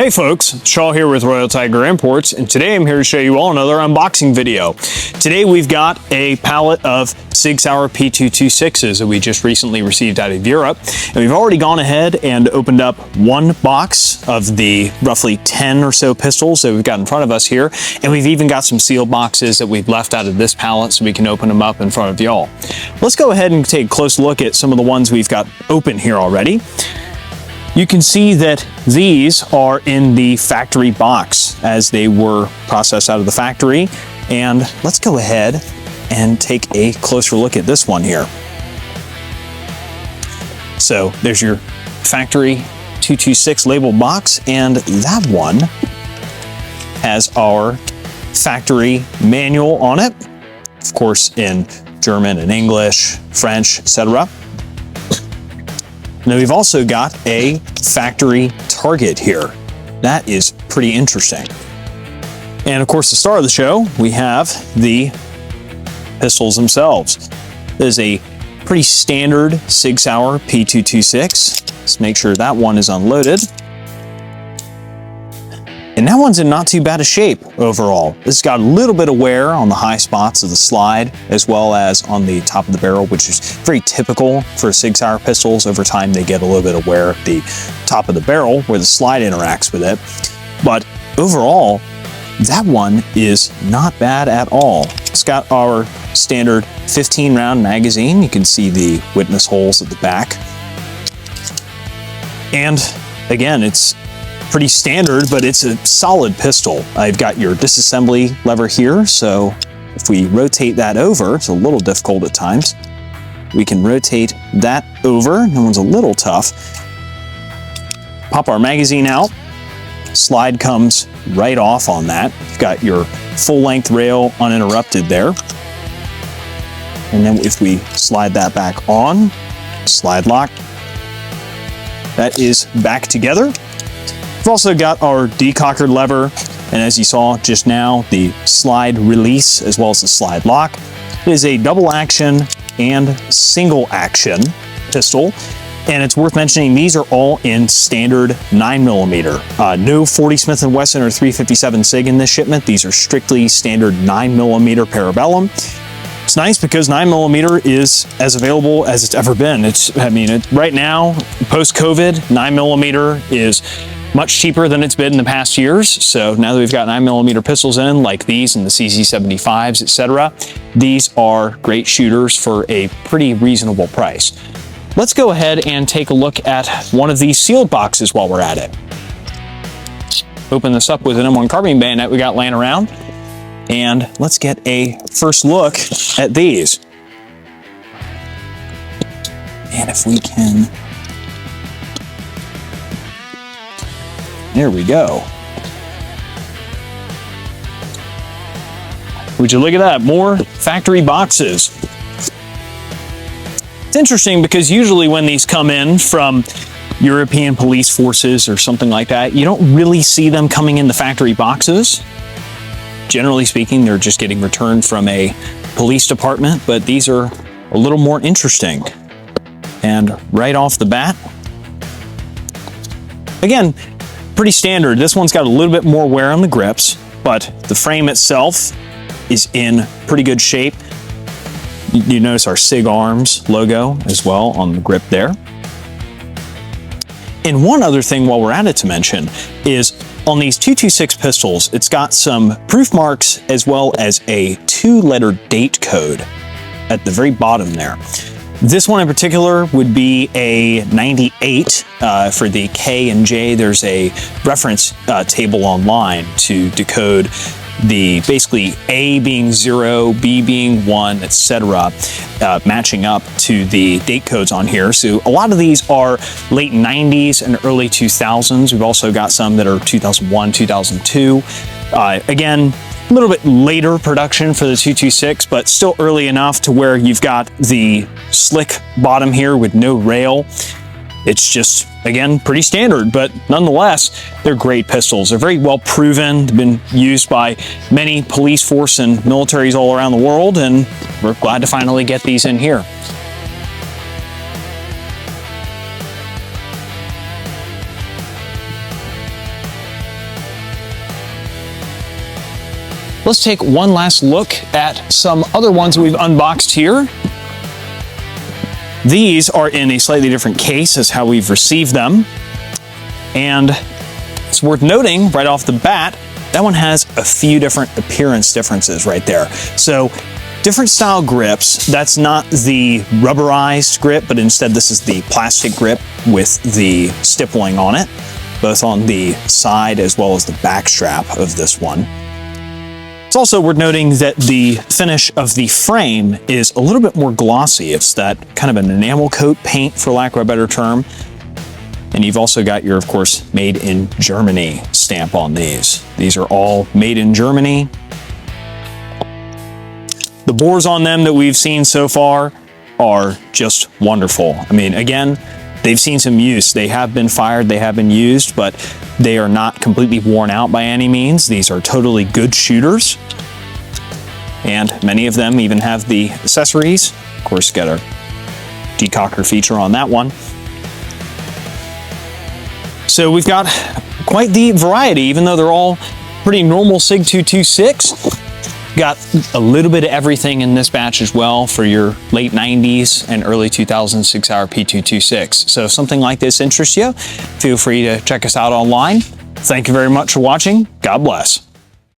Hey folks, Shaw here with Royal Tiger Imports, and today I'm here to show you all another unboxing video. Today we've got a pallet of SIG Sauer P226s that we just recently received out of Europe, and we've already gone ahead and opened up one box of the roughly 10 or so pistols that we've got in front of us here, and we've even got some sealed boxes that we've left out of this pallet so we can open them up in front of y'all. Let's go ahead and take a close look at some of the ones we've got open here already. You can see that these are in the factory box as they were processed out of the factory. And let's go ahead and take a closer look at this one here. So there's your factory 226 label box, and that one has our factory manual on it, of course in German and English, French, etc. Now we've also got a factory target here. That is pretty interesting. And of course, the star of the show, we have the pistols themselves. There's a pretty standard SIG Sauer P226. Let's make sure that one is unloaded. And that one's in not too bad a shape overall. This has got a little bit of wear on the high spots of the slide, as well as on the top of the barrel, which is very typical for SIG Sauer pistols. Over time, they get a little bit of wear at the top of the barrel where the slide interacts with it. But overall, that one is not bad at all. It's got our standard 15-round magazine. You can see the witness holes at the back. And again, it's pretty standard, but it's a solid pistol. I've got your disassembly lever here, so if we rotate that over, it's a little difficult at times. We can rotate that over. That one's a little tough. Pop our magazine out. Slide comes right off on that. You've got your full-length rail uninterrupted there. And then if we slide that back on, slide lock, that is back together. We've also got our decockered lever, and as you saw just now, the slide release as well as the slide lock. It is a double action and single action pistol, and it's worth mentioning these are all in standard 9mm. No 40 Smith & Wesson or 357 SIG in this shipment. These are strictly standard 9mm parabellum. It's nice because 9mm is as available as it's ever been. Right now, post-COVID, 9mm is much cheaper than it's been in the past years. So now that we've got 9mm pistols in, like these and the CZ75s, etc., these are great shooters for a pretty reasonable price. Let's go ahead and take a look at one of these sealed boxes while we're at it. Open this up with an M1 carbine bayonet we got laying around, and let's get a first look at these. And if we can, there we go. Would you look at that? More factory boxes. It's interesting because usually when these come in from European police forces or something like that, you don't really see them coming in the factory boxes. Generally speaking, they're just getting returned from a police department, but these are a little more interesting. And right off the bat, again, pretty standard. This one's got a little bit more wear on the grips, but the frame itself is in pretty good shape. You notice our SIG Arms logo as well on the grip there. And one other thing while we're at it to mention is on these 226 pistols, it's got some proof marks as well as a 2-letter date code at the very bottom there. This one in particular would be a 98 for the K and J. There's a reference table online to decode the basically A being 0, B being 1, etc., matching up to the date codes on here. So a lot of these are late 90s and early 2000s. We've also got some that are 2001, 2002. Again, a little bit later production for the 226, but still early enough to where you've got the slick bottom here with no rail. It's just, again, pretty standard, but nonetheless, they're great pistols. They're very well proven. They've been used by many police force and militaries all around the world, and we're glad to finally get these in here. let's take one last look at some other ones we've unboxed here. These are in a slightly different case as how we've received them. And it's worth noting right off the bat, that one has a few different appearance differences right there. So different style grips. That's not the rubberized grip, but instead this is the plastic grip with the stippling on it, both on the side as well as the back strap of this one. It's also worth noting that the finish of the frame is a little bit more glossy. It's that kind of an enamel coat paint, for lack of a better term. And you've also got your, of course, made in Germany stamp on these. These are all made in Germany. The bores on them that we've seen so far are just wonderful. I mean, again, they've seen some use. They have been fired, they have been used, but they are not completely worn out by any means. These are totally good shooters. And many of them even have the accessories. Of course, got a decocker feature on that one. So we've got quite the variety, even though they're all pretty normal SIG 226. Got a little bit of everything in this batch as well for your late 90s and early 2000s SIG Sauer P226. So if something like this interests you, feel free to check us out online. Thank you very much for watching. God bless.